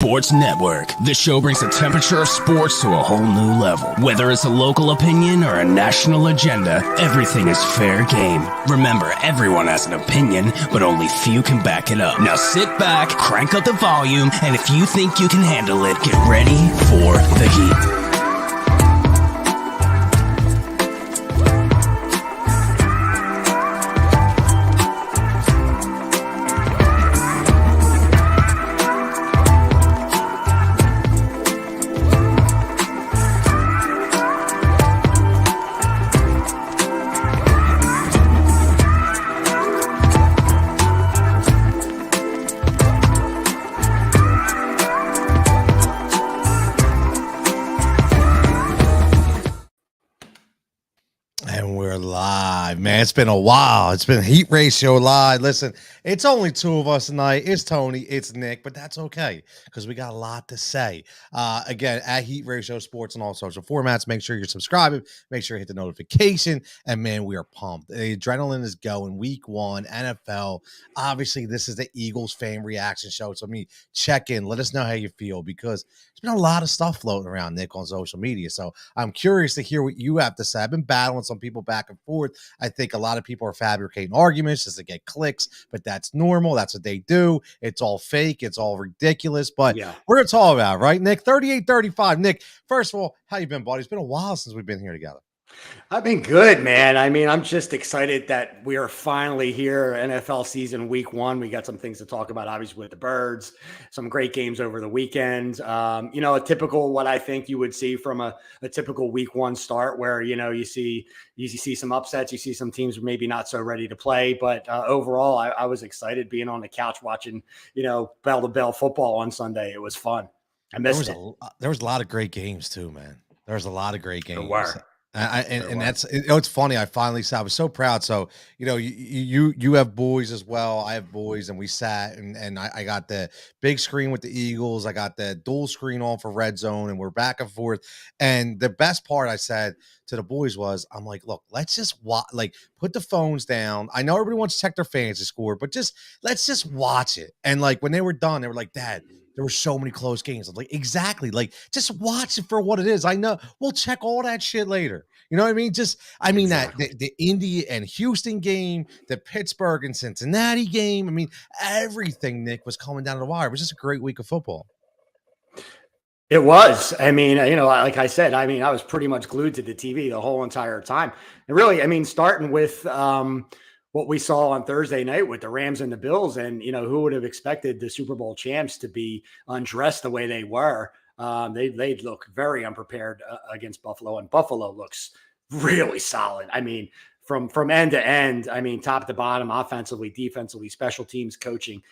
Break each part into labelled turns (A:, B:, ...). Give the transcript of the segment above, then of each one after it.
A: Sports Network. The show brings the temperature of sports to a whole new level. Whether it's a local opinion or a national agenda, everything is fair game. Remember, everyone has an opinion, but only few can back it up. Now sit back, crank up the volume, and if you think you can handle it, get ready for the heat.
B: Man, it's been a while. It's been Heat Ratio Live. Listen, it's only two of us tonight. It's Tony, it's Nick, but that's okay because we got a lot to say. Again, at Heat Ratio Sports on all social formats. Make sure you're subscribing. Make sure you hit the notification. And man, we are pumped. The adrenaline is going. Week 1, NFL. Obviously, this is the Eagles fan reaction show. So, check in. Let us know how you feel because there's been a lot of stuff floating around, Nick, on social media. So I'm curious to hear what you have to say. I've been battling some people back and forth. I think a lot of people are fabricating arguments just to get clicks, but that's normal. That's what they do. It's all fake. It's all ridiculous. But we're going to talk about it, right, Nick? 38-35. Nick, first of all, how you been, buddy? It's been a while since we've been here together.
C: I've been good, man. I'm just excited that we are finally here. NFL season week 1. We got some things to talk about, obviously, with the Birds, some great games over the weekend. A typical what I think you would see from a typical week 1 start where, you see some upsets, you see some teams maybe not so ready to play. But overall, I was excited being on the couch watching, bell to bell football on Sunday. It was fun. I missed it.
B: There was a lot of great games too, man. There was a lot of great games.
C: There were.
B: And that's it's funny. I finally sat. I was so proud. So you have boys as well. I have boys, and we sat and I got the big screen with the Eagles. I got the dual screen on for Red Zone, and we're back and forth. And the best part I said to the boys was, I'm like, look, let's just put the phones down. I know everybody wants to check their fantasy score, but let's just watch it. And when they were done, they were like, Dad, there were so many close games. I'm like, exactly. Just watch it for what it is. I know we'll check all that shit later. You know what I mean? Exactly. That the Indy and Houston game, the Pittsburgh and Cincinnati game. Everything, Nick, was coming down to the wire. It was just a great week of football.
C: It was. Like I said, I was pretty much glued to the TV the whole entire time. And really, starting with what we saw on Thursday night with the Rams and the Bills, and who would have expected the Super Bowl champs to be undressed the way they were? They look very unprepared against Buffalo, and Buffalo looks really solid. From end to end, top to bottom, offensively, defensively, special teams, coaching,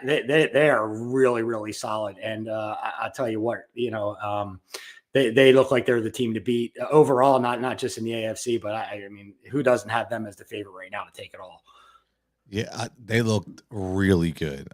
C: they are really, really solid. And I tell you what, they look like they're the team to beat overall, not just in the AFC, but who doesn't have them as the favorite right now to take it all?
B: Yeah, they looked really good.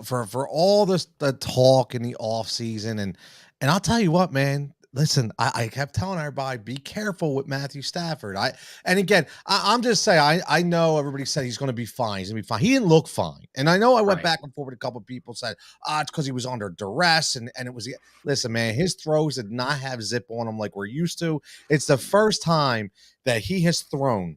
B: For all the talk in the off season, and I'll tell you what, man. Listen, I kept telling everybody, be careful with Matthew Stafford. I'm just saying, I know everybody said he's going to be fine. He's going to be fine. He didn't look fine. And I know I went back and forth with a couple of people said, it's because he was under duress. And it was, listen, man, his throws did not have zip on them like we're used to. It's the first time that he has thrown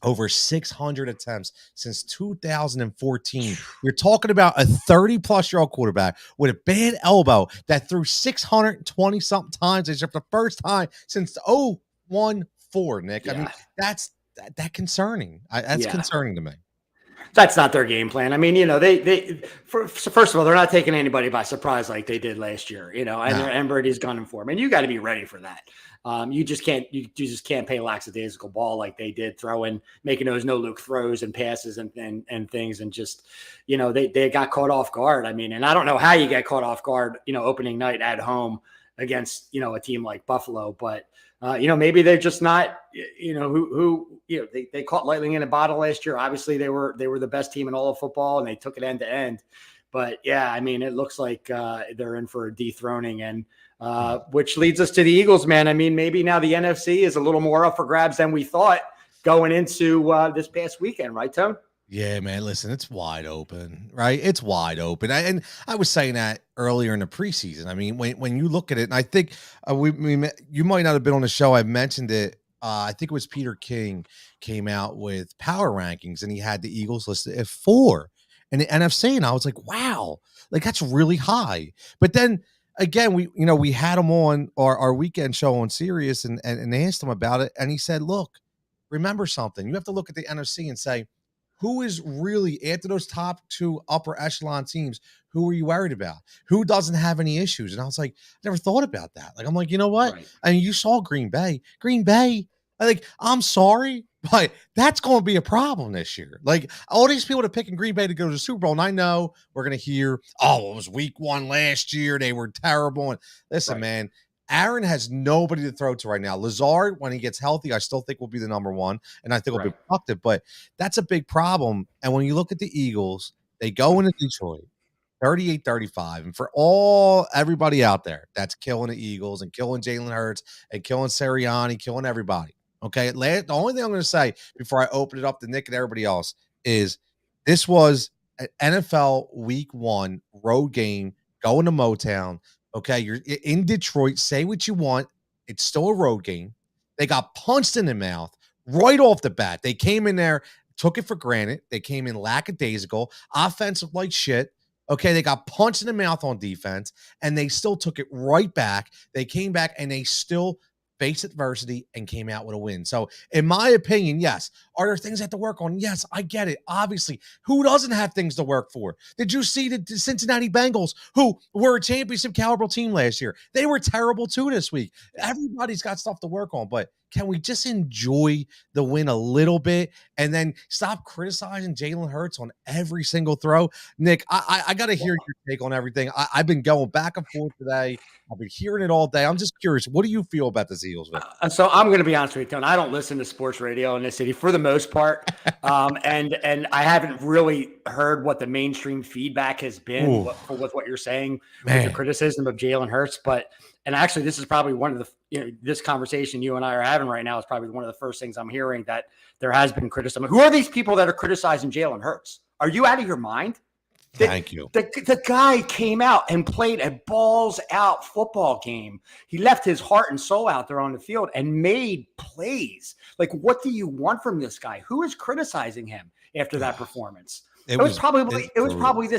B: over 600 attempts since 2014. You're talking about a 30-plus-year-old quarterback with a bad elbow that threw 620-something times. It's the first time since 0-1-4, Nick.
C: Yeah.
B: That's concerning. That's concerning to me.
C: That's not their game plan. First of all, they're not taking anybody by surprise like they did last year, and Brady's gunning for them. And you got to be ready for that. You just can't pay lackadaisical ball like they did, making those no look throws and passes and things. And just, they got caught off guard. And I don't know how you get caught off guard, opening night at home against, a team like Buffalo, but maybe they're just not, they caught lightning in a bottle last year. Obviously they were the best team in all of football and they took it end to end. But yeah, it looks like they're in for a dethroning, and which leads us to the Eagles, man. Maybe now the NFC is a little more up for grabs than we thought going into this past weekend, right, Tom?
B: Yeah, man. Listen, it's wide open, right? It's wide open. And I was saying that earlier in the preseason. I mean, when you look at it, and I think you might not have been on the show. I mentioned it. I think it was Peter King came out with power rankings, and he had the Eagles listed at 4 in the NFC, and I was like, wow, like that's really high. But then again, we had him on our weekend show on Sirius, and asked him about it, and he said, look, remember something. You have to look at the NFC and say, who is really after those top 2 upper echelon teams? Who are you worried about? Who doesn't have any issues? And I was like, I never thought about that. Like, I'm like, you know what?
C: Right.
B: I mean, you saw Green Bay. Green Bay. I'm sorry, but that's going to be a problem this year. Like all these people that are picking Green Bay to go to the Super Bowl, and I know we're going to hear, oh, it was week 1 last year. They were terrible. And listen,
C: Right.
B: man, Aaron has nobody to throw to right now. Lazard, when he gets healthy, I still think will be the number 1, and I think will be
C: Right.
B: productive. But that's a big problem. And when you look at the Eagles, they go into Detroit 38-35. And for everybody out there that's killing the Eagles and killing Jalen Hurts and killing Sirianni, killing everybody. Okay. The only thing I'm going to say before I open it up to Nick and everybody else is this was an NFL week 1 road game going to Motown. Okay. You're in Detroit. Say what you want. It's still a road game. They got punched in the mouth right off the bat. They came in there, took it for granted. They came in lackadaisical, offensive like shit. Okay, they got punched in the mouth on defense, and they still took it right back. They came back, and they still faced adversity and came out with a win. So, in my opinion, yes. Are there things I have to work on? Yes, I get it. Obviously, who doesn't have things to work for? Did you see the Cincinnati Bengals, who were a championship caliber team last year? They were terrible too this week. Everybody's got stuff to work on, but can we just enjoy the win a little bit and then stop criticizing Jalen Hurts on every single throw? Nick, I got to hear your take on everything. I've been going back and forth today. I've been hearing it all day. I'm just curious. What do you feel about this Eagles victory?
C: So I'm going to be honest with you, Tony. I don't listen to sports radio in this city for the most part, and I haven't really heard what the mainstream feedback has been with what you're saying with the criticism of Jalen Hurts. And actually, this is probably one of the this conversation you and I are having right now is probably one of the first things I'm hearing that there has been criticism. Who are these people that are criticizing Jalen Hurts? Are you out of your mind?
B: Thank you.
C: The guy came out and played a balls out football game. He left his heart and soul out there on the field and made plays. Like, what do you want from this guy? Who is criticizing him after that performance? It was probably the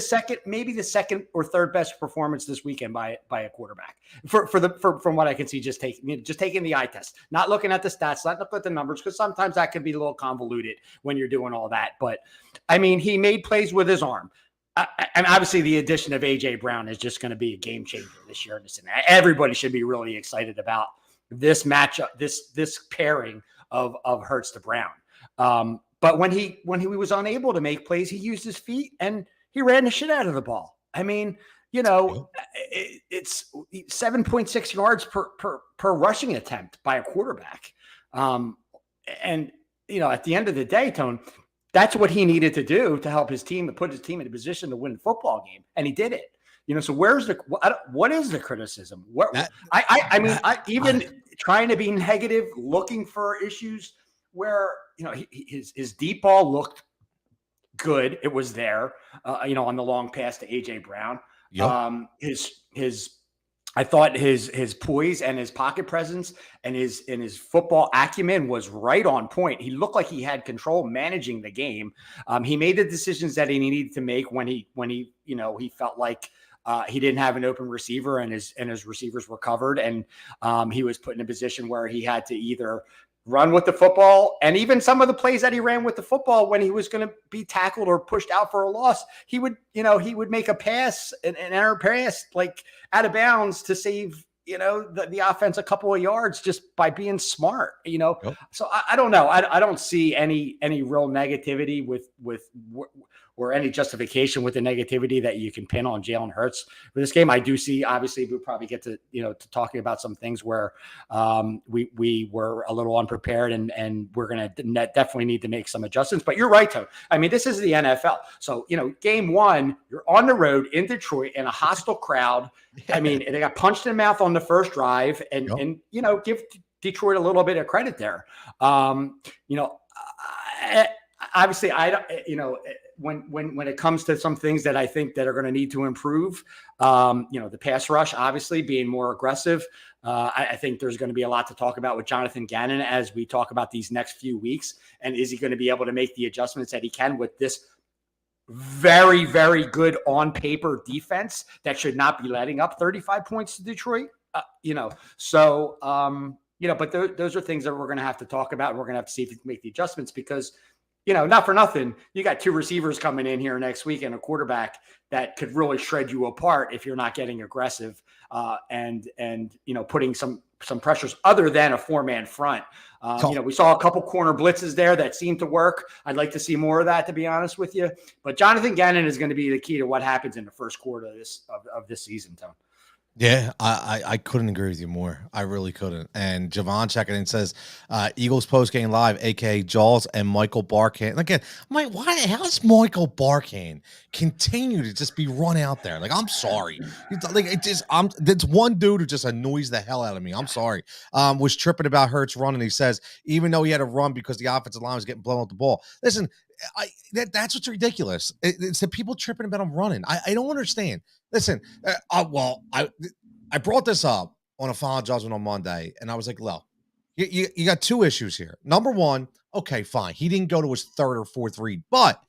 C: second or third best performance this weekend by a quarterback from what I can see. Just taking the eye test, not looking at the stats, not looking at the numbers, because sometimes that can be a little convoluted when you're doing all that. But I mean, he made plays with his arm. And obviously, the addition of A.J. Brown is just going to be a game changer this year. Everybody should be really excited about this matchup, this pairing of Hurts to Brown. But when he was unable to make plays, he used his feet and he ran the shit out of the ball. I mean, it's 7.6 yards per rushing attempt by a quarterback. And at the end of the day, Tone, that's what he needed to do to help his team and put his team in a position to win the football game. And he did it. So what is the criticism? Even trying to be negative, looking for issues where, his deep ball looked good. It was there, on the long pass to AJ Brown. Yep. I thought his poise and his pocket presence and his football acumen was right on point. He looked like he had control managing the game. He made the decisions that he needed to make when he felt like he didn't have an open receiver and his receivers were covered, and he was put in a position where he had to either run with the football, and even some of the plays that he ran with the football when he was going to be tackled or pushed out for a loss, he would make a pass, an error pass, like out of bounds to save, the offense a couple of yards just by being smart, Yep. So I don't know. I don't see any real negativity with or any justification with the negativity that you can pin on Jalen Hurts for this game. I do see, obviously, we'll probably get to, to talking about some things where we were a little unprepared and we're going to definitely need to make some adjustments. But you're right, Tone. I mean, this is the NFL. So, game one, you're on the road in Detroit in a hostile crowd. I mean, they got punched in the mouth on the first drive and give Detroit a little bit of credit there. obviously, I don't, when it comes to some things that I think that are going to need to improve, the pass rush, obviously being more aggressive. I think there's going to be a lot to talk about with Jonathan Gannon as we talk about these next few weeks. And is he going to be able to make the adjustments that he can with this very, very good on paper defense that should not be letting up 35 points to Detroit? But those are things that we're going to have to talk about. And we're going to have to see if we can make the adjustments because, not for nothing, you got two receivers coming in here next week and a quarterback that could really shred you apart if you're not getting aggressive and putting some pressures other than a 4-man front. We saw a couple corner blitzes there that seemed to work. I'd like to see more of that, to be honest with you. But Jonathan Gannon is going to be the key to what happens in the first quarter of this season, Tom.
B: Yeah, I couldn't agree with you more. I really couldn't. And Javon checking in says, Eagles post-game live, a.k.a. Jaws and Michael Barkan. And again, why the hell does Michael Barkan continue to just be run out there? Like, I'm sorry. There's one dude who just annoys the hell out of me. I'm sorry. Was tripping about Hurts running. He says, even though he had to run because the offensive line was getting blown out the ball. Listen, that's what's ridiculous. It's the people tripping about him running. I don't understand. Listen, I brought this up on a final judgment on Monday, and I was like, "Well, you got two issues here. Number one, okay, fine, he didn't go to his third or fourth read, but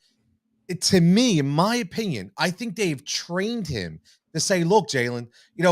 B: to me, in my opinion, I think they've trained him to say, look, Jalen,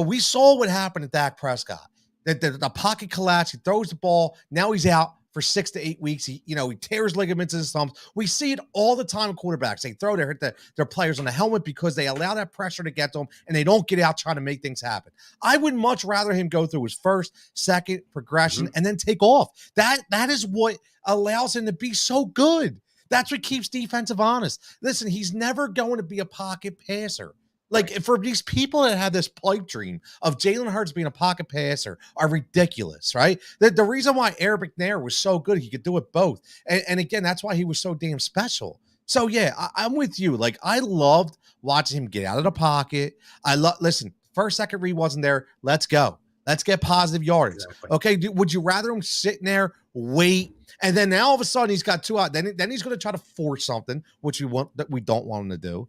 B: we saw what happened to Dak Prescott. The pocket collapse, he throws the ball, now he's out for 6 to 8 weeks. He tears ligaments in his thumbs. We see it all the time in quarterbacks. They hit their players on the helmet because they allow that pressure to get to them and they don't get out trying to make things happen. I would much rather him go through his first, second progression and then take off. That is what allows him to be so good. That's what keeps defensive honest. Listen, he's never going to be a pocket passer. Like, for these people that have this pipe dream of Jalen Hurts being a pocket passer are ridiculous, right? The reason why Eric McNair was so good, he could do it both. And again, that's why he was so damn special. So, yeah, I'm with you. Like, I loved watching him get out of the pocket. Listen, first, second read wasn't there. Let's go. Let's get positive yardage. Exactly. Okay, would you rather him sitting there, wait, and then now all of a sudden he's got 2 out. Then he's going to try to force something, which we don't want him to do.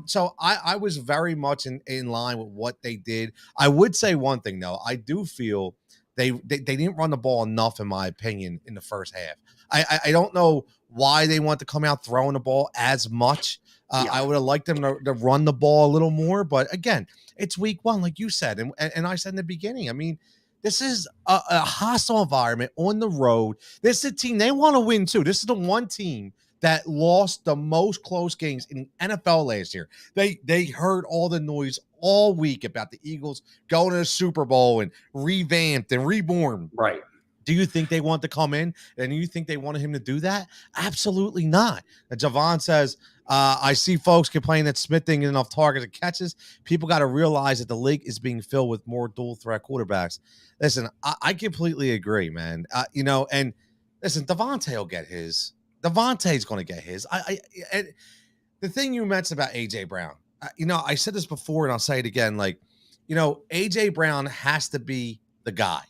B: So I was very much in line with what they did. I would say one thing though. I do feel they didn't run the ball enough, in my opinion, in the first half. I don't know why they want to come out throwing the ball as much. I would have liked them to run the ball a little more, but again, it's week 1, like you said, and I said in the beginning. I mean, this is a hostile environment on the road. This is a team, they want to win too. This is the one team that lost the most close games in NFL last year. They heard all the noise all week about the Eagles going to the Super Bowl and revamped and reborn.
C: Right.
B: Do you think they want to come in and do you think they wanted him to do that? Absolutely not. Javon says, I see folks complaining that Smith didn't get enough targets and catches. People got to realize that the league is being filled with more dual threat quarterbacks. Listen, I completely agree, man. And listen, Devontae will get his. Devontae's going to get his. And the thing you mentioned about A.J. Brown, I said this before and I'll say it again. Like, A.J. Brown has to be the guy.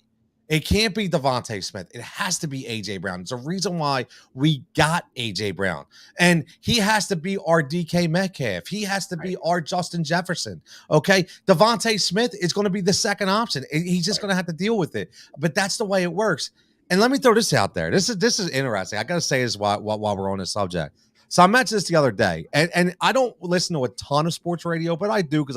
B: It can't be Devontae Smith. It has to be A.J. Brown. It's a reason why we got A.J. Brown. And he has to be our DK Metcalf. He has to be our Justin Jefferson. Okay? Devontae Smith is going to be the second option. He's just going to have to deal with it. But that's the way it works. And let me throw this out there. This is interesting. I got to say this while we're on this subject. So I mentioned this the other day, and I don't listen to a ton of sports radio, but I do because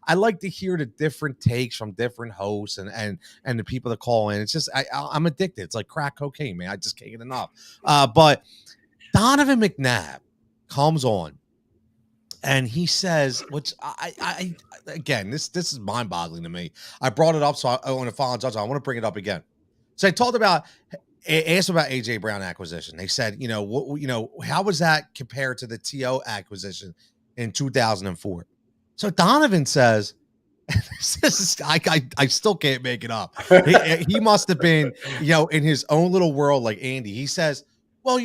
B: I like to hear the different takes from different hosts and the people that call in. It's just I'm addicted. It's like crack cocaine, man. I just can't get enough. But Donovan McNabb comes on, and he says, which I again, this is mind boggling to me. I brought it up, so I want to follow judge. I want to bring it up again. So I talked about. Asked about A.J. Brown acquisition. They said, how was that compared to the T.O. acquisition in 2004? So Donovan says, I still can't make it up. He must have been, in his own little world like Andy. He says, well,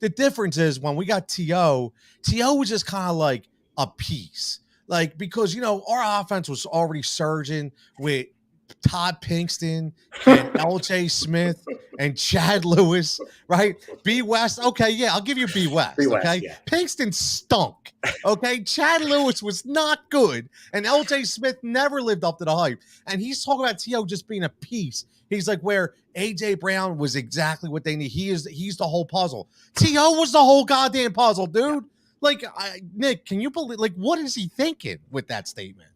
B: the difference is when we got T.O. was just kind of like a piece. Like, because, our offense was already surging with Todd Pinkston and L.J. Smith and Chad Lewis, right? B West. Okay, yeah, I'll give you B West.
C: B. West,
B: Okay.
C: yeah.
B: Pinkston stunk. Okay. Chad Lewis was not good. And LJ Smith never lived up to the hype. And he's talking about T.O. just being a piece. He's like, where AJ Brown was exactly what they need. He's the whole puzzle. T.O. was the whole goddamn puzzle, dude. Like, Nick, can you believe, like, what is he thinking with that statement?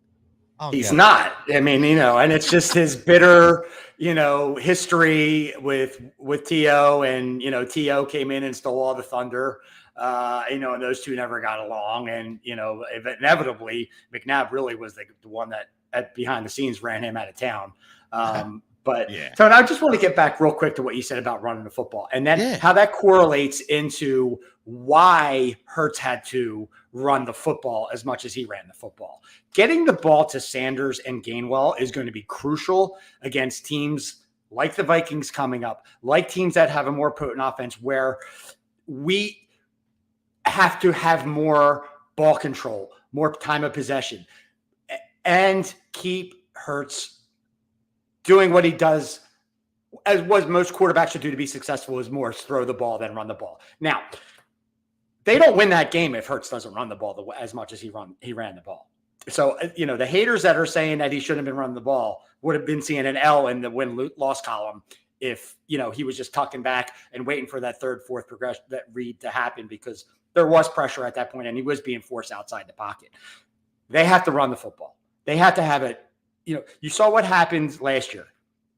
C: He's not. I mean, and it's just his bitter, history with T.O. and, T.O. came in and stole all the thunder, and those two never got along. And, inevitably, McNabb really was the one that behind the scenes ran him out of town. But yeah. So I just want to get back real quick to what you said about running the football and then how that correlates into why Hurts had to run the football as much as he ran the football. Getting the ball to Sanders and Gainwell is going to be crucial against teams like the Vikings coming up, like teams that have a more potent offense where we have to have more ball control, more time of possession, and keep Hurts doing what he does, as what most quarterbacks should do to be successful, is more throw the ball than run the ball. Now, they don't win that game if Hurts doesn't run the ball as much as he ran the ball. So, the haters that are saying that he shouldn't have been running the ball would have been seeing an L in the win-loss column if, he was just tucking back and waiting for that third, fourth progression, that read to happen, because there was pressure at that point and he was being forced outside the pocket. They have to run the football. They have to have it. You saw what happened last year.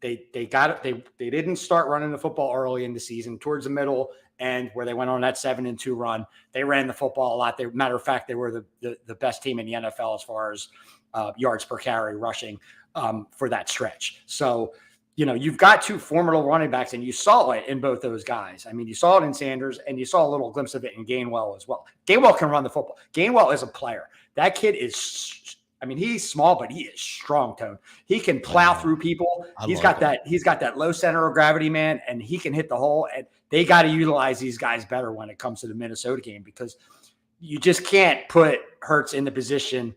C: They didn't start running the football early in the season. Towards the middle and where they went on that 7-2 run, they ran the football a lot. Matter of fact, they were the best team in the NFL as far as yards per carry rushing for that stretch. So, you've got two formidable running backs, and you saw it in both those guys. I mean, you saw it in Sanders, and you saw a little glimpse of it in Gainwell as well. Gainwell can run the football. Gainwell is a player. That kid is. I mean, he's small, but he is strong, Tone. He can plow through people. He's got that low center of gravity, man, and he can hit the hole. And they got to utilize these guys better when it comes to the Minnesota game, because you just can't put Hurts in the position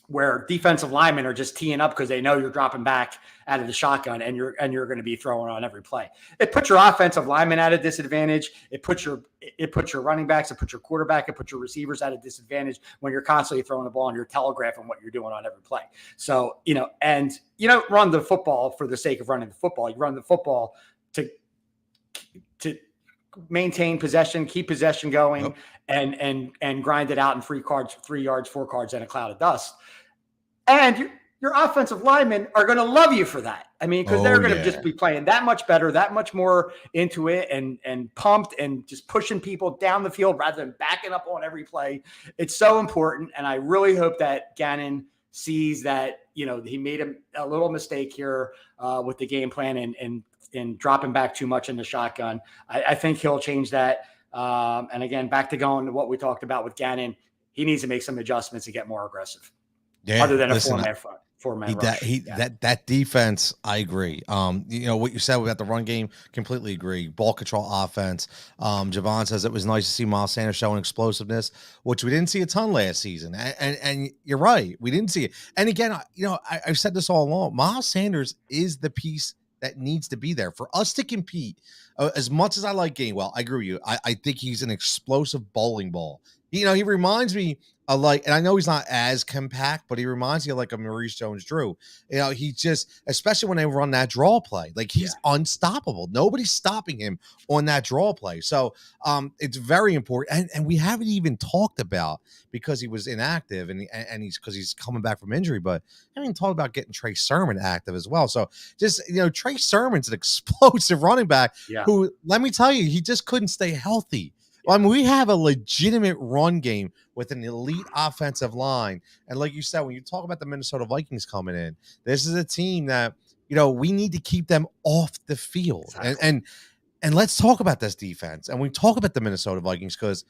C: where defensive linemen are just teeing up because they know you're dropping back out of the shotgun and you're going to be throwing on every play. It puts your offensive linemen at a disadvantage. It puts your running backs, it puts your quarterback, it puts your receivers at a disadvantage when you're constantly throwing the ball and you're telegraphing what you're doing on every play. So, and you don't run the football for the sake of running the football. You run the football to maintain possession, keep possession going, and grind it out in 3 yards, 4 cards, and a cloud of dust. And your offensive linemen are going to love you for that. I mean, because they're going to just be playing that much better, that much more into it, and pumped, and just pushing people down the field rather than backing up on every play. It's so important, and I really hope that Gannon sees that, he made a little mistake here with the game plan and dropping back too much in the shotgun. I think he'll change that. And again, back to going to what we talked about with Gannon, he needs to make some adjustments and get more aggressive. Yeah, other than a four-man rush.
B: That defense, I agree. What you said about the run game, completely agree. Ball control offense. Javon says it was nice to see Miles Sanders showing explosiveness, which we didn't see a ton last season. And you're right, we didn't see it. And again, I've said this all along. Miles Sanders is the piece that needs to be there for us to compete. As much as I like Gainwell, I agree with you. I think he's an explosive bowling ball. He reminds me of and I know he's not as compact, but he reminds me of a Maurice Jones-Drew. He just, especially when they run that draw play, he's unstoppable. Nobody's stopping him on that draw play. So it's very important. And we haven't even talked about, because he was inactive and he's coming back from injury, but I haven't even talked about getting Trey Sermon active as well. So just, Trey Sermon's an explosive running back who, let me tell you, he just couldn't stay healthy. I mean, we have a legitimate run game with an elite offensive line. And like you said, when you talk about the Minnesota Vikings coming in, this is a team that, we need to keep them off the field. Exactly. And let's talk about this defense. And we talk about the Minnesota Vikings, because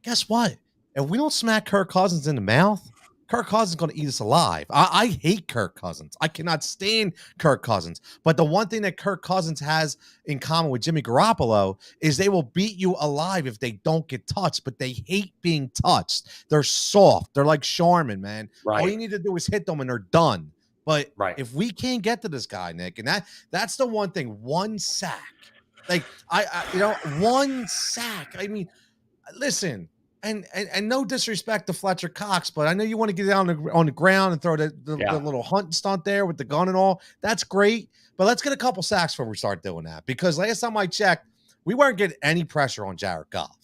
B: guess what? If we don't smack Kirk Cousins in the mouth, Kirk Cousins is going to eat us alive. I hate Kirk Cousins. I cannot stand Kirk Cousins. But the one thing that Kirk Cousins has in common with Jimmy Garoppolo is they will beat you alive if they don't get touched, but they hate being touched. They're soft. They're like Charmin, man. Right. All you need to do is hit them and they're done. But if we can't get to this guy, Nick, and that's the one thing, one sack Like one sack. I mean, listen, and no disrespect to Fletcher Cox, but I know you want to get down on the ground and throw the little hunt stunt there with the gun and all. That's great, but let's get a couple sacks before we start doing that. Because last time I checked, we weren't getting any pressure on Jared Goff.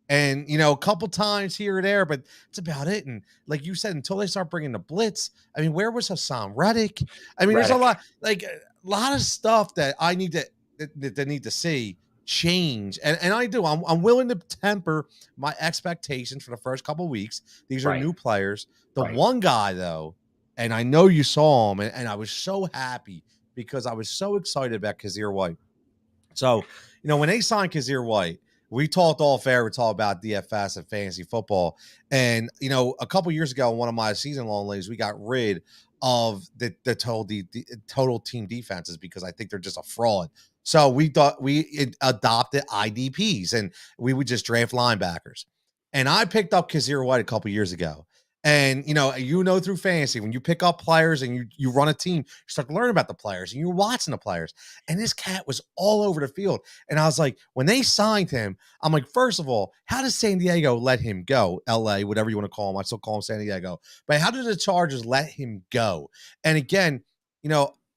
B: And a couple times here or there, but it's about it. And like you said, until they start bringing the blitz, I mean, where was Hassan Reddick? I mean, there's a lot of stuff that I need to see change, and I do. I'm willing to temper my expectations for the first couple of weeks. These are new players. The one guy though, and I know you saw him, and I was so happy because I was so excited about Kazir White. So when they signed Kazir White, we talked all fair. We talked about DFS and fantasy football, and a couple years ago in one of my season-long leagues, we got rid of the total team defenses because I think they're just a fraud. So we thought we adopted IDPs, and we would just draft linebackers. And I picked up Kazir White a couple years ago. And through fantasy, when you pick up players and you run a team, you start to learn about the players and you're watching the players. And this cat was all over the field. And I was like, when they signed him, I'm like, first of all, how does San Diego let him go? LA, whatever you want to call him. I still call him San Diego. But how did the Chargers let him go? And again,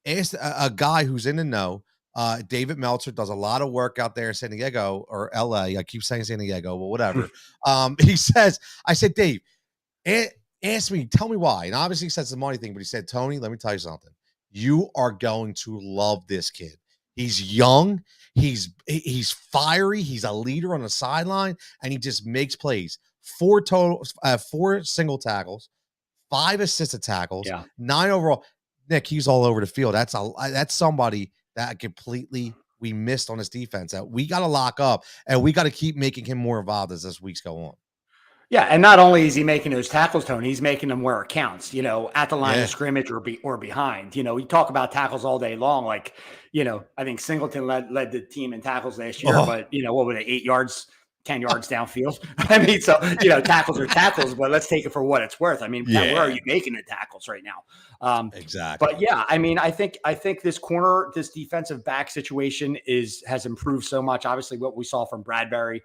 B: ask a guy who's in the know. David Meltzer does a lot of work out there in San Diego or LA. I keep saying San Diego, but whatever. He says, I said, Dave, ask me, tell me why. And obviously he says the money thing, but he said, Tony, let me tell you something. You are going to love this kid. He's young. He's fiery. He's a leader on the sideline, and he just makes plays. 4 single tackles, 5 assisted tackles, 9 overall. Nick, he's all over the field. That's somebody that completely we missed on his defense. That we got to lock up, and we got to keep making him more involved as this weeks go on.
C: Yeah, and not only is he making those tackles, Tony, he's making them where it counts, at the line of scrimmage or behind. We talk about tackles all day long. Like, I think Singleton led the team in tackles last year, but what were they, 8 yards, 10 yards downfield? I mean, so tackles are tackles, but let's take it for what it's worth. I mean, where are you making the tackles right now?
B: Exactly.
C: But yeah, I mean, I think this defensive back situation has improved so much. Obviously, what we saw from Bradbury.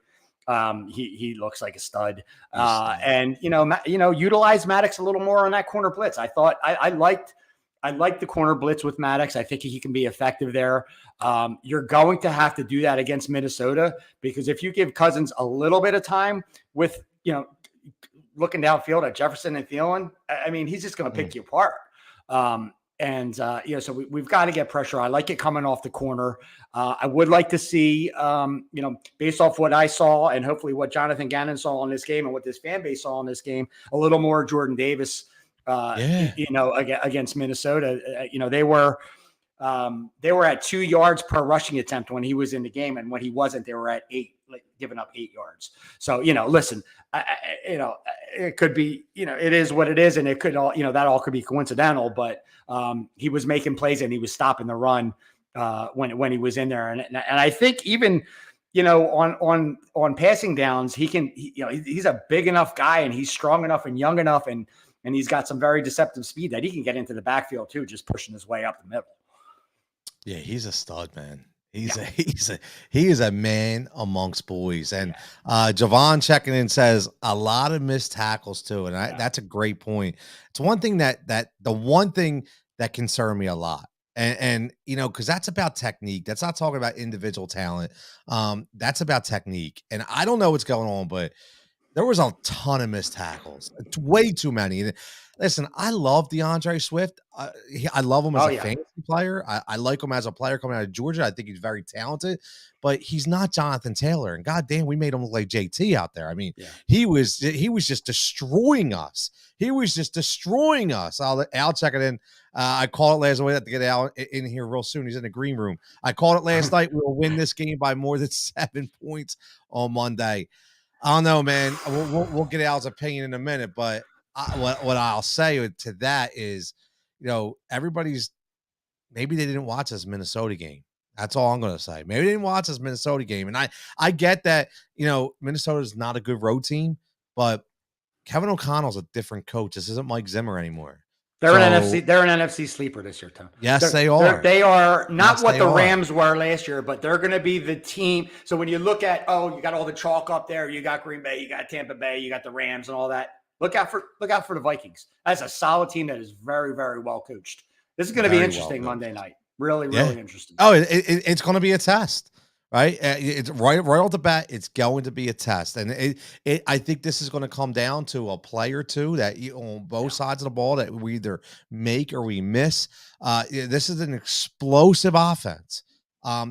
C: He looks like a stud, and utilize Maddox a little more on that corner blitz. I thought I liked the corner blitz with Maddox. I think he can be effective there. You're going to have to do that against Minnesota because if you give Cousins a little bit of time with looking downfield at Jefferson and Thielen, I mean he's just going to pick you apart. So we've got to get pressure. I like it coming off the corner. I would like to see, based off what I saw and hopefully what Jonathan Gannon saw on this game and what this fan base saw on this game, a little more Jordan Davis, against Minnesota. They were at 2 yards per rushing attempt when he was in the game. And when he wasn't, they were at 8, giving up 8 yards. So, listen, it could be, it is what it is. And it could all, that all could be coincidental, but he was making plays and he was stopping the run when he was in there. And I think even, on passing downs, he's a big enough guy and he's strong enough and young enough. And he's got some very deceptive speed that he can get into the backfield too, just pushing his way up the middle.
B: Yeah, he's a stud, man. He is a man amongst boys. And Javon checking in says a lot of missed tackles too. And that's a great point. It's one thing that the one thing that concerned me a lot. And because that's about technique. That's not talking about individual talent. That's about technique. And I don't know what's going on, but there was a ton of missed tackles. It's way too many. And listen, I love DeAndre Swift. I love him as a fantasy player. I like him as a player coming out of Georgia. I think he's very talented, but he's not Jonathan Taylor. And goddamn, we made him look like JT out there. I mean, he was just destroying us. He was just destroying us. I'll check it in. I called it last night. We have to get Al in here real soon. He's in the green room. I called it last night. We'll win this game by more than 7 points on Monday. I don't know, man. We'll get Al's opinion in a minute, but what I'll say to that is, everybody's maybe they didn't watch this Minnesota game. That's all I'm going to say. Maybe they didn't watch this Minnesota game, and I get that. Minnesota is not a good road team, but Kevin O'Connell's a different coach. This isn't Mike Zimmer anymore.
C: They're an NFC. They're an NFC sleeper this year, Tom.
B: Yes, they are.
C: They are not
B: yes,
C: what the Rams were last year, but they're going to be the team. So when you look at, you got all the chalk up there. You got Green Bay, you got Tampa Bay, you got the Rams, and all that. Look out for the Vikings. That's a solid team that is very, very well coached. This is going to be interesting Monday night. Really, really interesting.
B: Oh, it's going to be a test. Right, it's right off the bat. It's going to be a test, and I think this is going to come down to a play or two that on both sides of the ball that we either make or we miss. This is an explosive offense.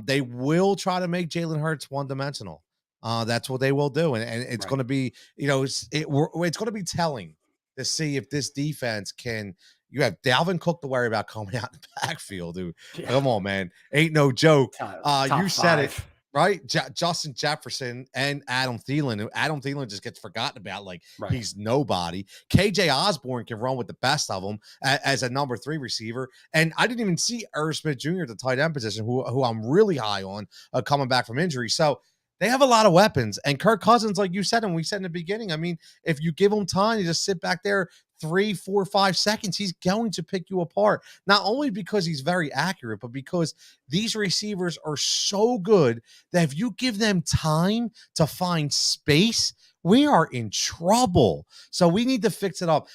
B: They will try to make Jalen Hurts one-dimensional. That's what they will do, and it's going to be, it's going to be telling to see if this defense can. You have Dalvin Cook to worry about coming out in the backfield, dude. Yeah. Come on, man. Ain't no joke. You said it, right? Justin Jefferson and Adam Thielen. Adam Thielen just gets forgotten about like he's nobody. KJ Osborne can run with the best of them as a number 3 receiver. And I didn't even see Irv Smith Jr. at the tight end position, who I'm really high on coming back from injury. So they have a lot of weapons. And Kirk Cousins, like you said, and we said in the beginning, I mean, if you give him time, you just sit back there 3, 4, 5 seconds, he's going to pick you apart. Not only because he's very accurate, but because these receivers are so good that if you give them time to find space, we are in trouble. So we need to fix it up.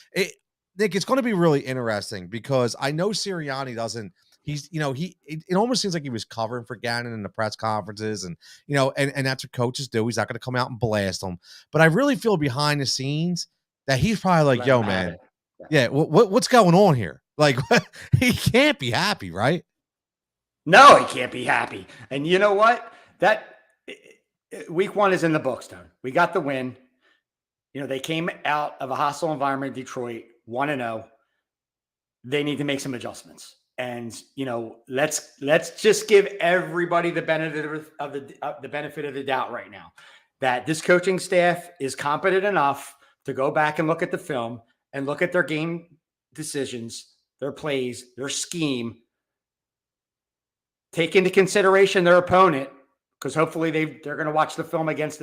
B: Nick, it's going to be really interesting because I know Sirianni doesn't. It almost seems like he was covering for Gannon in the press conferences, and and that's what coaches do. He's not going to come out and blast them. But I really feel behind the scenes that he's probably like, yo, man, what's going on here? Like, he can't be happy, right?
C: No, he can't be happy. And you know what? That week 1 is in the books, Tone. We got the win. They came out of a hostile environment in Detroit, 1-0. They need to make some adjustments. And, let's just give everybody the benefit of the doubt right now that this coaching staff is competent enough to go back and look at the film and look at their game decisions, their plays, their scheme, take into consideration their opponent, because hopefully they're going to watch the film against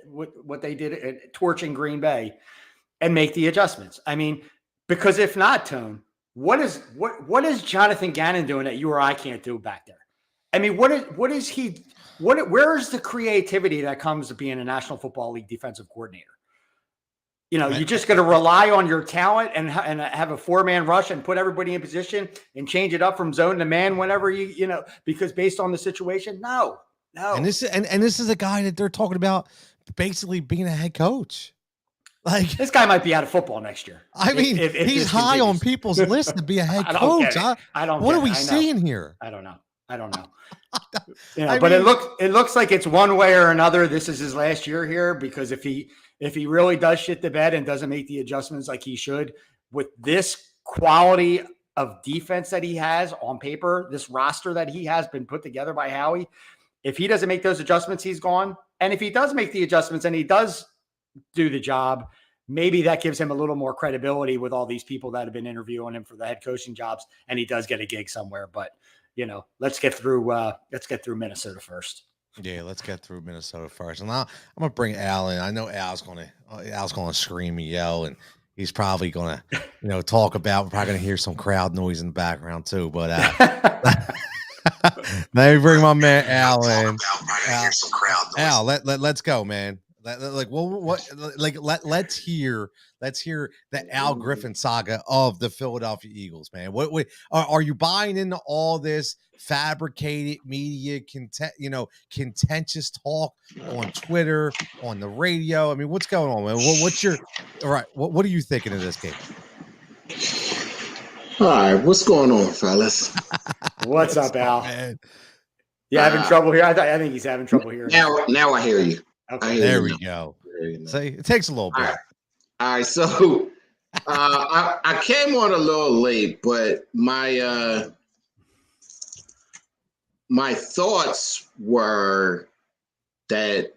C: what they did at torching Green Bay, and make the adjustments. I mean, because if not, Tone, what is Jonathan Gannon doing that you or I can't do back there? I mean, where is the creativity that comes to being a National Football League defensive coordinator? You're just going to rely on your talent and have a 4-man rush and put everybody in position and change it up from zone to man whenever because based on the situation. No.
B: And this is a guy that they're talking about basically being a head coach. Like,
C: this guy might be out of football next year.
B: I mean, if he's high on people's list to be a head coach.
C: I don't.
B: What are we seeing here?
C: I don't know. But it looks like it's one way or another. This is his last year here, because if he really does shit the bed and doesn't make the adjustments like he should, with this quality of defense that he has on paper, this roster that he has been put together by Howie, if he doesn't make those adjustments, he's gone. And if he does make the adjustments and he does do the job, maybe that gives him a little more credibility with all these people that have been interviewing him for the head coaching jobs, and he does get a gig somewhere. But let's get through Minnesota first.
B: Yeah, let's get through Minnesota first. And I'm gonna bring Al in. I know Al's gonna scream and yell, and he's probably gonna talk about. We're probably gonna hear some crowd noise in the background too. But let me bring my man Al in. Al, let's go, man. Let's hear the Al Griffin saga of the Philadelphia Eagles, man. What are you buying into all this fabricated media, contentious talk on Twitter, on the radio? I mean, what's going on, man? What are you thinking of this game?
D: All right, what's going on, fellas?
C: What's up, Al? Man? You having trouble here? I think he's having trouble here.
D: Now I hear you.
B: Okay, there we go. See, it takes a little bit.
D: All right. So I came on a little late, but my thoughts were that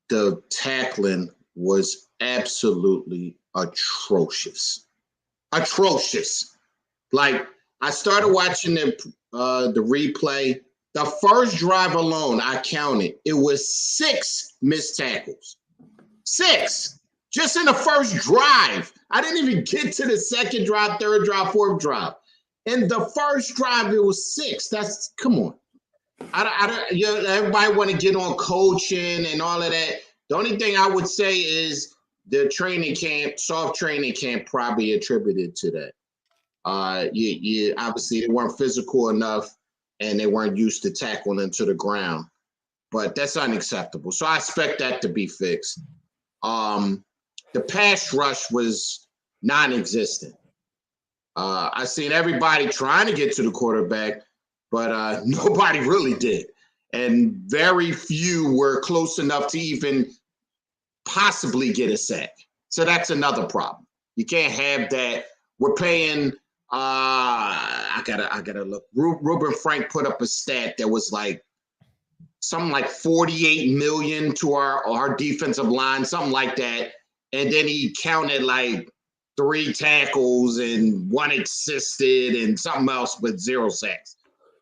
D: the tackling was absolutely atrocious. Like, I started watching the replay. The first drive alone, I counted. It was 6 missed tackles. 6. Just in the first drive. I didn't even get to the second drive, third drive, fourth drive. In the first drive, it was 6. That's come on. Everybody want to get on coaching and all of that. The only thing I would say is the training camp, soft training camp, probably attributed to that. Obviously they weren't physical enough and they weren't used to tackling to the ground. But that's unacceptable. So I expect that to be fixed. The pass rush was non-existent. I seen everybody trying to get to the quarterback, but nobody really did. And very few were close enough to even possibly get a sack. So that's another problem. You can't have that. We're paying, I gotta look. Ruben Frank put up a stat that was like something like $48 million to our defensive line, something like that. And then he counted like 3 tackles and 1 assisted and something else with 0 sacks.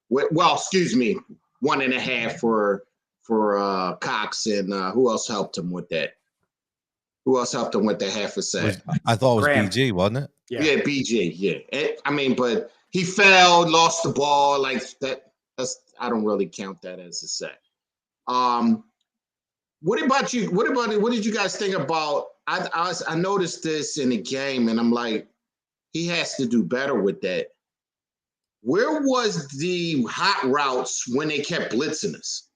D: Well, excuse me, 1.5 for Cox, and who else helped him with that? Who else helped him with the half a sack?
B: I thought it was
C: Graham.
B: BG, wasn't it?
D: Yeah, BG. Yeah, but he fell, lost the ball like that. I don't really count that as a sack. What about you? What did you guys think about? I noticed this in the game, and I'm like, he has to do better with that. Where was the hot routes when they kept blitzing us?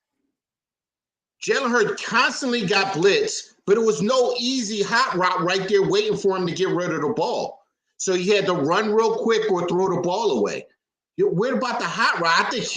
D: Jalen Hurts constantly got blitzed, but it was no easy hot route right there waiting for him to get rid of the ball. So he had to run real quick or throw the ball away. Where about the hot route? I think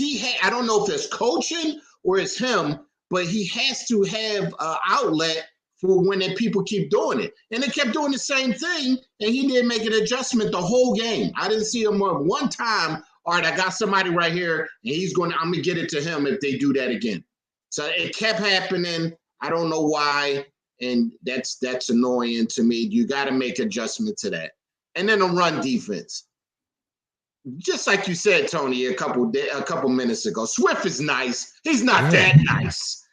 D: I don't know if it's coaching or it's him, but he has to have an outlet for when people keep doing it. And they kept doing the same thing, and he didn't make an adjustment the whole game. I didn't see him one time. All right, I got somebody right here, and I'm going to get it to him if they do that again. So it kept happening. I don't know why, and that's annoying to me. You got to make adjustment to that. And then the run defense. Just like you said, Tony, a couple minutes ago, Swift is nice. He's not that nice.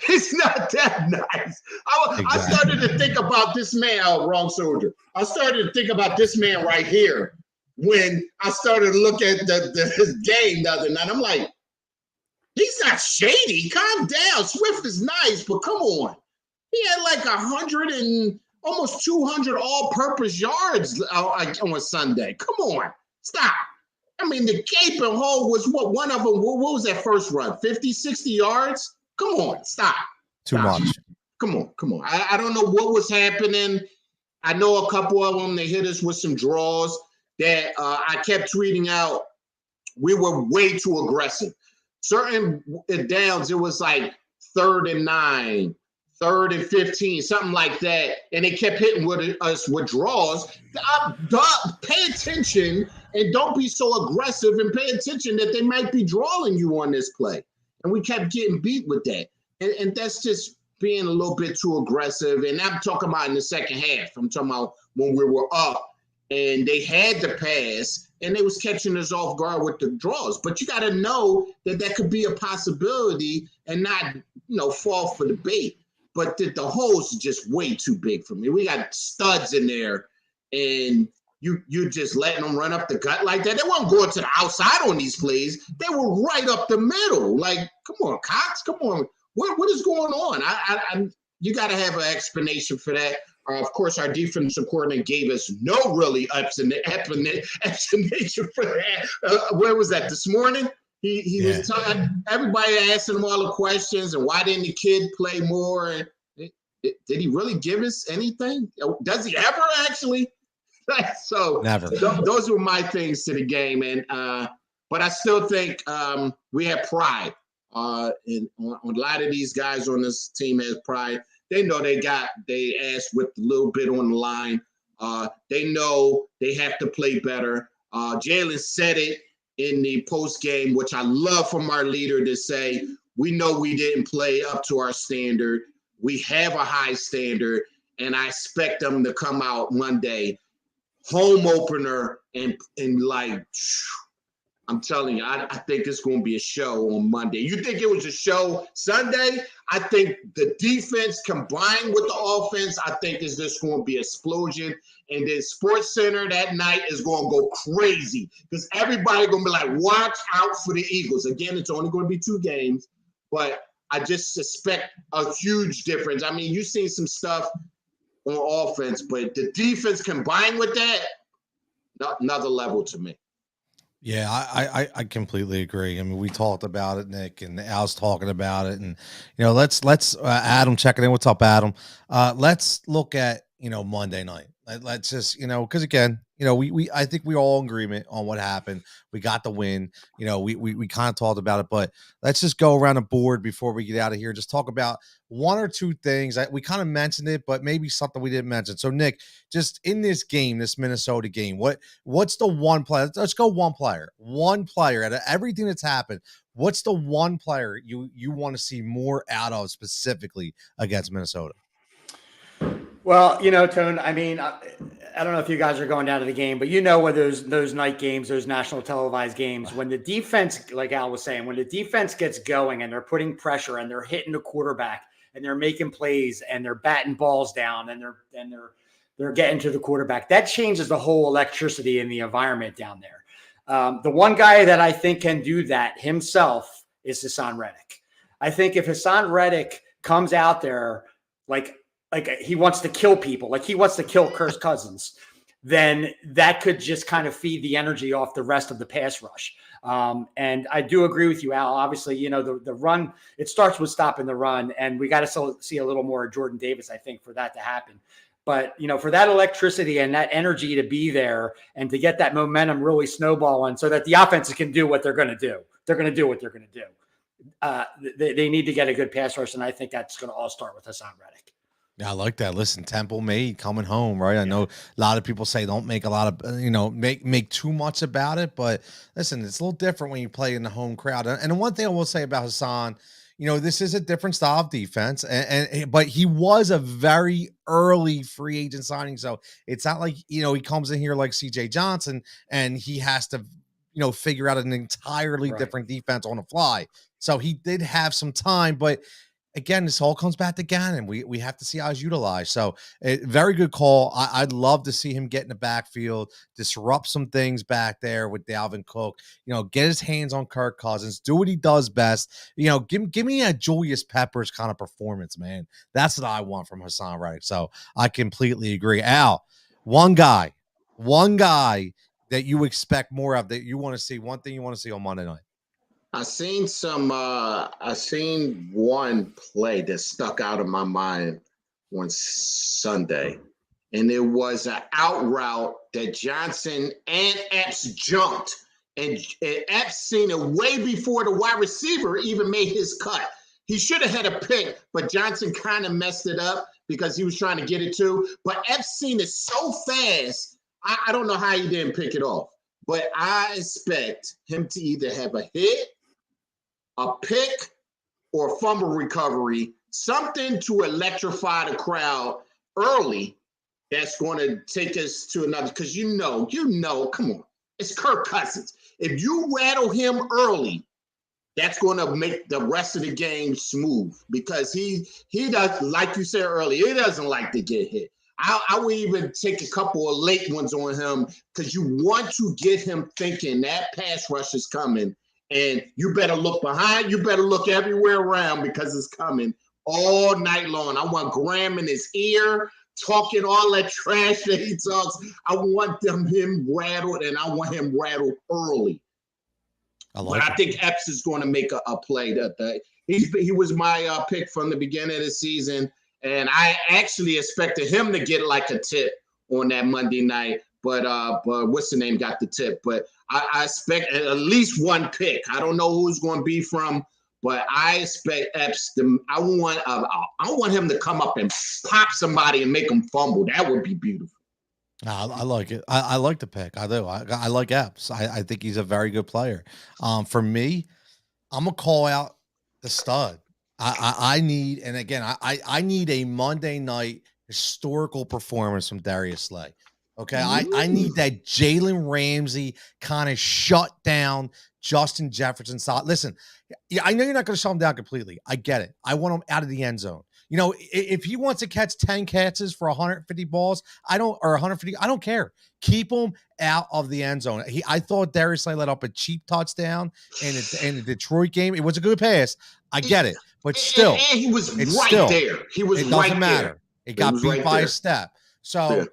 D: He's not that nice. I started to think about this man. Oh, wrong soldier. I started to think about this man right here when I started to look at his game the other night. I'm like, he's not shady. Calm down. Swift is nice, but come on. He had like 100 and almost 200 all-purpose yards on Sunday. Come on. Stop. I mean, the gaping hole was what one of them, what was that first run? 50, 60 yards? Come on, stop.
B: Too much.
D: Come on. I don't know what was happening. I know a couple of them, they hit us with some draws that I kept tweeting out. We were way too aggressive. Certain downs, it was like 3rd and 9, 3rd and 15, something like that. And they kept hitting us with draws. Pay attention and don't be so aggressive, and pay attention that they might be drawing you on this play. And we kept getting beat with that. And that's just being a little bit too aggressive. And I'm talking about in the second half. I'm talking about when we were up and they had the pass and they was catching us off guard with the draws. But you got to know that could be a possibility and not, fall for the bait. But the holes are just way too big for me. We got studs in there, and you just letting them run up the gut like that. They weren't going to the outside on these plays. They were right up the middle. Like, come on, Cox, come on. What is going on? You got to have an explanation for that. Of course, our defensive coordinator gave us no really explanation for that. Where was that, this morning? He was talking, everybody asking him all the questions, and why didn't the kid play more? Did he really give us anything? Does he ever actually? So
B: never.
D: Those were my things to the game, and but I still think we have pride. And a lot of these guys on this team has pride. They know they asked with a little bit on the line. They know they have to play better. Jalen said it in the post game, which I love from our leader to say, we know we didn't play up to our standard. We have a high standard, and I expect them to come out Monday, home opener, and like, I'm telling you, I think it's going to be a show on Monday. You think it was a show Sunday? I think the defense combined with the offense, I think is just going to be an explosion. And then Sports Center that night is going to go crazy because everybody going to be like, watch out for the Eagles. Again, it's only going to be 2 games, but I just suspect a huge difference. I mean, you've seen some stuff on offense, but the defense combined with that, another level to me.
B: Yeah, I completely agree. I mean, we talked about it, Nick, and Al's talking about it, and let's Adam checking in. What's up, Adam? Let's look at Monday night. Let's just because again, we I think we're all in agreement on what happened. We got the win. We kind of talked about it, but let's just go around the board before we get out of here. Just talk about 1 or 2 things. We kind of mentioned it, but maybe something we didn't mention. So, Nick, just in this game, this Minnesota game, what's the one player? Let's go one player out of everything that's happened. What's the one player you want to see more out of specifically against Minnesota?
C: Well, Tone, I mean, I don't know if you guys are going down to the game, but when those night games, those national televised games, when the defense, like Al was saying, when the defense gets going and they're putting pressure and they're hitting the quarterback and they're making plays and they're batting balls down and they're getting to the quarterback, that changes the whole electricity in the environment down there. The one guy that I think can do that himself is Hassan Reddick. I think if Hassan Reddick comes out there like he wants to kill people, like he wants to kill Kirk Cousins, then that could just kind of feed the energy off the rest of the pass rush. And I do agree with you, Al. Obviously, the run, it starts with stopping the run, and we got to see a little more of Jordan Davis, I think, for that to happen. But, for that electricity and that energy to be there and to get that momentum really snowballing so that the offenses can do what they're going to do. They're going to do what they're going to do. They need to get a good pass rush, and I think that's going to all start with Hassan Reddick.
B: Yeah, I like that. Listen, Temple made coming home, right? I know a lot of people say don't make a lot of, make too much about it, but listen, it's a little different when you play in the home crowd. And the one thing I will say about Hassan, this is a different style of defense, but he was a very early free agent signing, so it's not like he comes in here like C.J. Johnson and he has to, figure out an entirely different defense on the fly. So he did have some time, but again, this all comes back to Gannon. We have to see how he's utilized. So, very good call. I'd love to see him get in the backfield, disrupt some things back there with Dalvin Cook. Get his hands on Kirk Cousins, do what he does best. Give me a Julius Peppers kind of performance, man. That's what I want from Hassan Reddick. So, I completely agree. Al, one guy that you expect more of, that you want to see. One thing you want to see on Monday night.
D: I seen one play that stuck out of my mind on Sunday, and it was an out route that Johnson and Epps jumped, and Epps seen it way before the wide receiver even made his cut. He should have had a pick, but Johnson kind of messed it up because he was trying to get it too. But Epps seen it so fast, I don't know how he didn't pick it off. But I expect him to either have a hit, a pick, or fumble recovery, something to electrify the crowd early that's going to take us to another, because come on, it's Kirk Cousins. If you rattle him early, that's going to make the rest of the game smooth, because he does, like you said earlier, he doesn't like to get hit. I would even take a couple of late ones on him, because you want to get him thinking that pass rush is coming. And you better look behind. You better look everywhere around, because it's coming all night long. I want Graham in his ear talking all that trash that he talks. I want him rattled, and I want him rattled early. I think Epps is going to make a play. He was my pick from the beginning of the season, and I actually expected him to get like a tip on that Monday night. But what's the name got the tip? But I expect at least one pick. I don't know who's going to be from, but I expect Epps to. I want him to come up and pop somebody and make them fumble. That would be beautiful.
B: I like it. I like the pick. I do. I like Epps. I think he's a very good player. For me, I'm gonna call out the stud. I need, and again, I need a Monday night historical performance from Darius Slay. Okay, I need that Jalen Ramsey kind of shut down Justin Jefferson style. Listen, yeah, I know you're not going to shut him down completely. I get it. I want him out of the end zone. You know, if he wants to catch 10 catches for 150 balls, or 150, I don't care. Keep him out of the end zone. I thought Darius Slay let up a cheap touchdown in the Detroit game. It was a good pass. I get it, but still,
D: and he was
B: it's
D: right
B: still
D: there. He was
B: it
D: right
B: doesn't matter.
D: there.
B: It got
D: was
B: beat
D: right
B: by
D: there.
B: a step. So.
D: Yeah.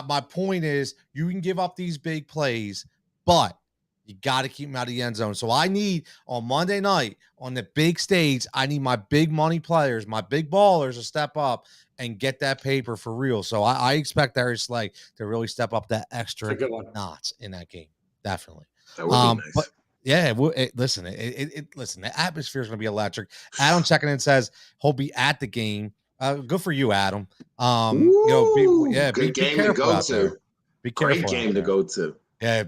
B: My point is you can give up these big plays, but you got to keep them out of the end zone. So I need on Monday night on the big stage, I need my big money players, my big ballers to step up and get that paper for real. So I expect Darius Slay to really step up that extra notch in that game. Definitely.
D: That would be nice.
B: But yeah, listen, listen, the atmosphere is going to be electric. Adam checking in says he'll be at the game. Good for you, Adam.
D: Good game to go to.
B: Be careful.
D: Great game to go to.
B: Yeah,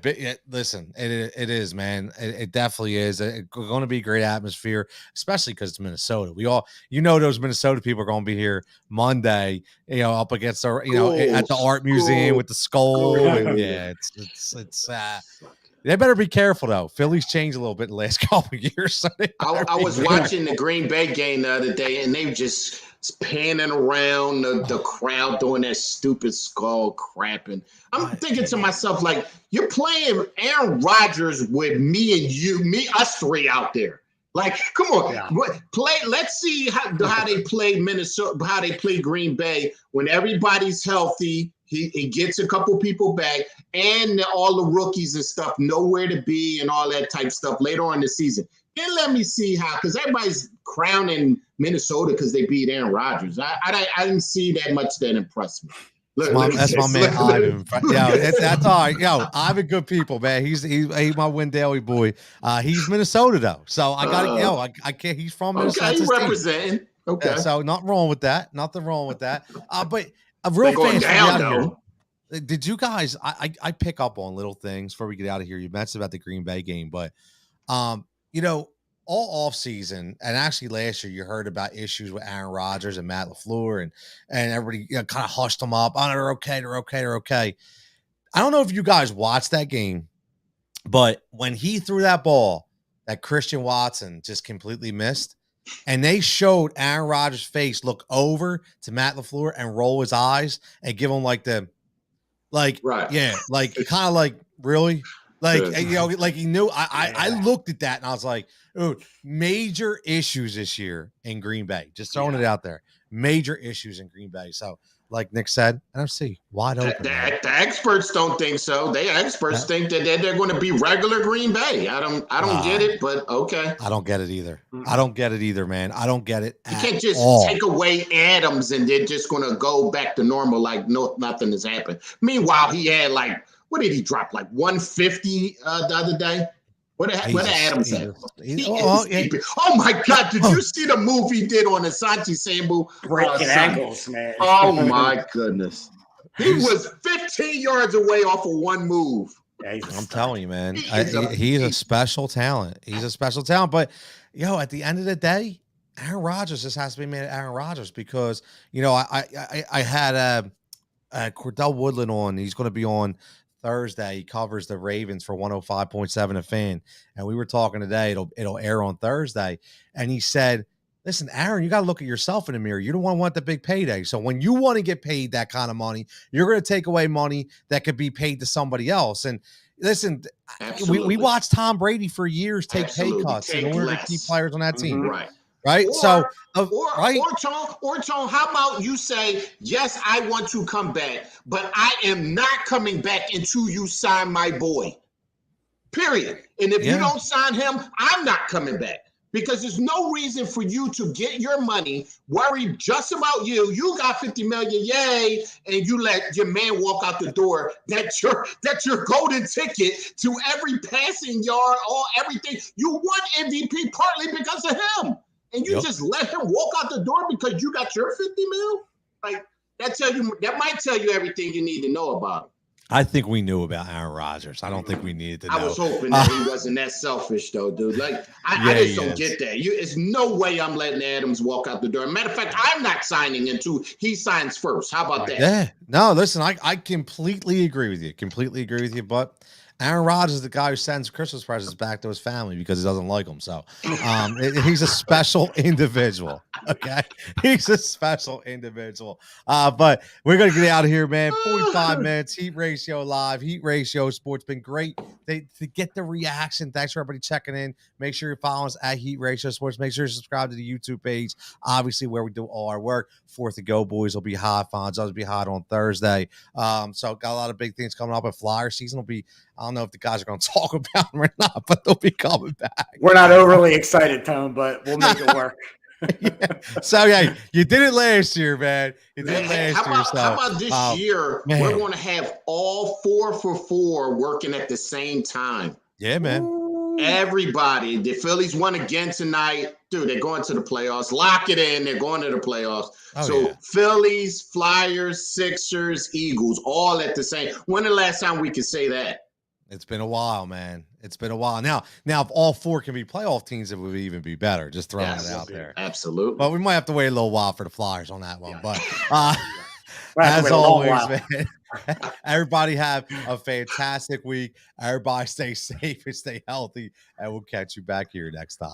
B: listen, it is, man. It definitely is. It's going to be a great atmosphere, especially because it's Minnesota. Those Minnesota people are going to be here Monday, up against at the art museum with the skull. And, yeah, it's they better be careful though. Philly's changed a little bit in the last couple of years. So
D: I was watching the Green Bay game the other day, and they just panning around the crowd doing that stupid skull crap. And I'm thinking to myself, like, you're playing Aaron Rodgers with us three out there. Like, come on, Let's see how they play Minnesota, how they play Green Bay when everybody's healthy. He gets a couple people back, and all the rookies and stuff nowhere to be, and all that type stuff later on in the season. Then let me see how, because everybody's crowning Minnesota because they beat Aaron Rodgers. I didn't see that much that impressed me.
B: That's my man Ivan. That's all right. Ivan, good people, man. He's my Win Daily boy. He's Minnesota though, so I got I can't. He's from Minnesota.
D: Okay, he's representing. Okay,
B: yeah, so nothing wrong with that. Nothing wrong with that. But a real
D: going down
B: though. Did you guys? I pick up on little things before we get out of here. You mentioned about the Green Bay game, but all off season and actually last year, you heard about issues with Aaron Rodgers and Matt LaFleur, and everybody kind of hushed them up. Oh, they're okay. I don't know if you guys watched that game, but when he threw that ball that Christian Watson just completely missed, and they showed Aaron Rodgers' face look over to Matt LaFleur and roll his eyes and give him really. Like he knew. I looked at that and I was like, "Dude, major issues this year in Green Bay." Just throwing it out there, major issues in Green Bay. So, like Nick said, NFC wide open.
D: The experts don't think so. The experts think that they're going to be regular Green Bay. I don't get it, but okay.
B: I don't get it either. I don't get it either, man. I don't get it.
D: You can't just take away Adams and they're just going to go back to normal like nothing has happened. Meanwhile, he had what did he drop? Like 150 the other day? What did Adams have? Oh my God! Did you see the move he did on Asante Sambu?
C: Breaking ankles, man.
D: Oh my goodness! He was 15 yards away off of one move.
B: Yeah, I'm telling you, man. He's a special talent. He's a special talent. But at the end of the day, Aaron Rodgers just has to be made Aaron Rodgers because I had Cordell Woodland on. He's going to be on Thursday. He covers the Ravens for 105.7 a Fan, and we were talking today. It'll air on Thursday, and he said, "Listen, Aaron, you got to look at yourself in the mirror. You don't want the big payday. So when you want to get paid that kind of money, you're going to take away money that could be paid to somebody else." And listen, we watched Tom Brady for years take pay cuts in order to keep players on that team, right?
D: Or Tone, how about you say, yes, I want to come back, but I am not coming back until you sign my boy. Period. And if you don't sign him, I'm not coming back. Because there's no reason for you to get your money, worry just about you. You got 50 million, yay, and you let your man walk out the door. That's your golden ticket to every passing yard, everything. You won MVP partly because of him. And you just let him walk out the door because you got your 50 mil? Like that might tell you everything you need to know about him.
B: I think we knew about Aaron Rodgers. I don't think we needed to know.
D: I was hoping that he wasn't that selfish, though, dude. Like, I just don't get that. It's no way I'm letting Adams walk out the door. Matter of fact, I'm not signing until he signs first. How about that?
B: Yeah. No, listen, I completely agree with you. Completely agree with you. But Aaron Rodgers is the guy who sends Christmas presents back to his family because he doesn't like them. So he's a special individual. Okay. He's a special individual. But we're going to get out of here, man. 45 minutes, Heat Ratio Live, Heat Ratio Sports. Been great to get the reaction. Thanks for everybody checking in. Make sure you follow us at Heat Ratio Sports. Make sure you subscribe to the YouTube page, obviously, where we do all our work. 4th to Go Boys will be hot. Fonz will be hot on Thursday. So got a lot of big things coming up. And Flyer season will be, I don't know if the guys are going to talk about them or not, but they'll be coming back.
C: We're not overly excited, Tone, but we'll make it work.
B: So, yeah, you did it last year, man. You did it last year. So,
D: how about this year? Man. We're going to have all 4 for 4 working at the same time.
B: Yeah, man.
D: Everybody. The Phillies won again tonight. Dude, they're going to the playoffs. Lock it in. They're going to the playoffs. Phillies, Flyers, Sixers, Eagles, all at the same. When the last time we could say that?
B: It's been a while, man. It's been a while. Now, if all 4 can be playoff teams, it would even be better. Just throwing it out there.
D: Absolutely.
B: But we might have to wait a little while for the Flyers on that one. But as always, man, everybody have a fantastic week. Everybody stay safe and stay healthy. And we'll catch you back here next time.